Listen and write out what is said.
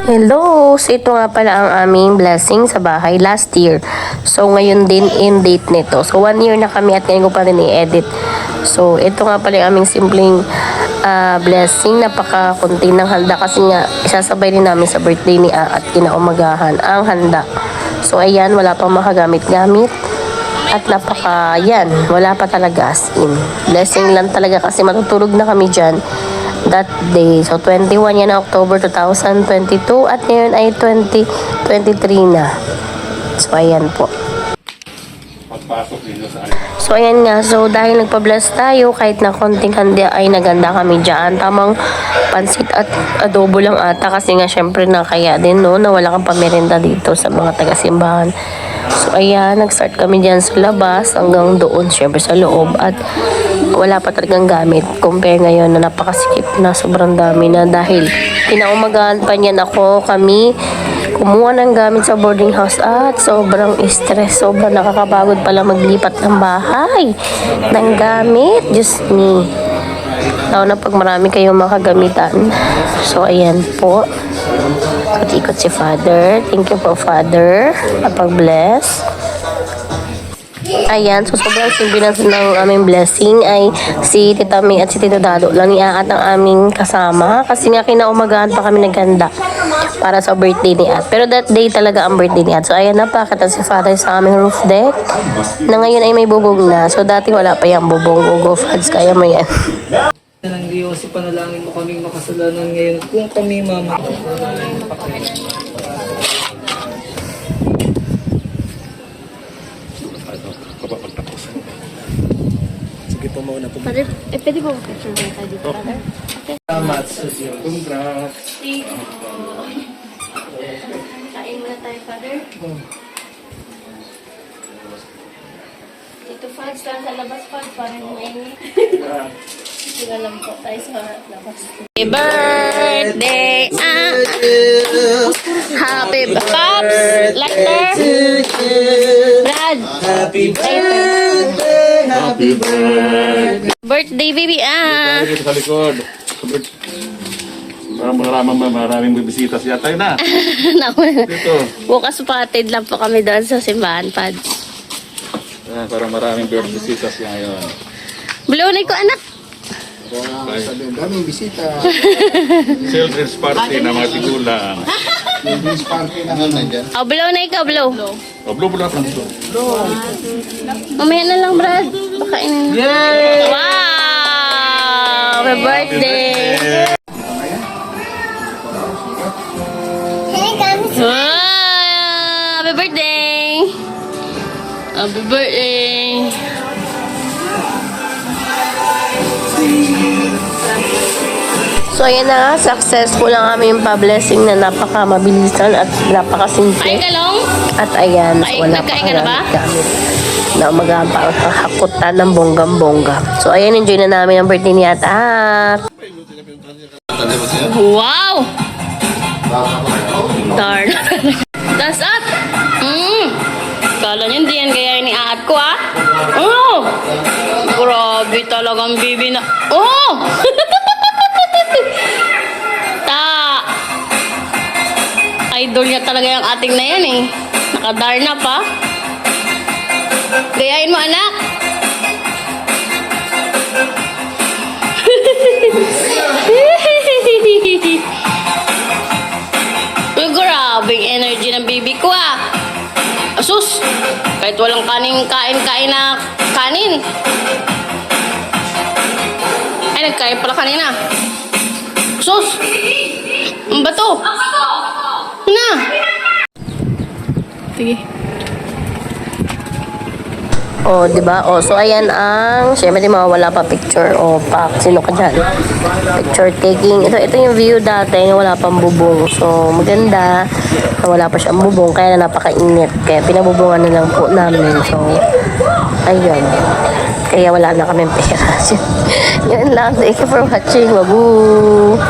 Hello! So ito nga pala ang aming blessing sa bahay last year. So ngayon din in date nito. So 1 year na kami at ngayon ko pa rin i-edit. So ito nga pala yung aming simpleng blessing. Napaka-kunti ng handa kasi nga isasabay din namin sa birthday ni at kinaumagahan ang handa. So ayan, wala pang makagamit-gamit. At yan, wala pa talaga as in. Blessing lang talaga kasi matutulog na kami dyan that day. So 21 yan na October 2022 at ngayon ay 2023 na. So ayan po. So ayan nga, so dahil nagpa-bless tayo kahit na konting handa ay naganda kami dyan. Tamang pansit at adobo lang ata kasi nga syempre na kaya din no, na wala kang pamerenda dito sa mga taga-simbahan. So ayan, nag-start kami dyan sa labas hanggang doon syempre sa loob at wala pa talagang gamit. Compare ngayon na napakasikip na sobrang dami na dahil kinaumagahan pa niyan kami kumuha ng gamit sa boarding house at sobrang stress, sobrang nakakapagod pala maglipat ng bahay ng gamit. Diyos me. Lalo na pag marami kayong makagamitan. So ayan po. Ikot-ikot si Father. Thank you po, Father. Kapag-bless. Ayan, so sobrang simple ng aming blessing ay si Tita May at si Tito Dado lang niaat ang aming kasama kasi nga kinaumagahan pa kami naghanda para sa birthday ni At. Pero that day talaga ang birthday ni At. So ayan, napakita si Father sa aming roof deck na ngayon ay may bubong na. So dati wala pa yung bubong. Go Fads, kaya mo yan. Ng Diyos, ipanalangin mo kaming makasalanan ngayon kung kami mama. Sige po muna po. Father, pwede po picture ba tayo dito, Father? Okay. Salamat sa Diyos. Congrats. Kain muna tayo, Father. Dito, Fads, lang sa labas, Fads, parang mainit. Sila lang po tayo sa labas. Happy birthday! Happy Pops! Lighter! Brad! Happy birthday! Happy birthday! Birthday, baby! Dito sa likod. Maraming bibisita siya. Tayo na. Dito. Bukas patid lang po kami doon sa simbahan, Pads. Parang maraming bibisita siya ngayon. Bulunay ko, anak! Daming bisita. Children's party na mga tigulang. Children's party na nandiyan. Oh, bulunay ka, blow. O, blue na Franco. Mamaya na lang, Brad. Pakainin. Yay! Wow! Happy birthday! Wow! Happy birthday! Happy birthday! So ayan na nga, successful ang aming pa-blessing na napaka-mabilisan at napaka-simple. Ay, kalong? At ayan, Ay, wala pa nagkain ka na ba? gamit na umaga pa ang hakutan ng bonggang-bongga. So ayan, enjoy na namin ang birthday ni At. Wow! Darn. That's up! Kala niyo hindi yan gaya ni Aat ko, ah? Oh! Grabe talagang bibi na... Oh! Idol niya talaga yung ating na yan, eh. Nakadarna pa. Gayahin mo, anak. Uy, grabing energy ng bibi ko, ah. Asus! Kahit walang kain na kanin. Ay, nagkain pala kanina. Asus! Ang bato! Na! Sige. Oh, di ba? Oh, so ayan ang, syempre mawawala pa picture. Oh, sino ka dyan? Picture taking. Ito yung view dati na wala pang bubong. So, maganda na wala pa siyang bubong. Kaya na napakainit. Kaya pinabubungan na lang po namin. So, ayun. Kaya wala na kami pera. Yun lang. Thank you for watching. Wabu!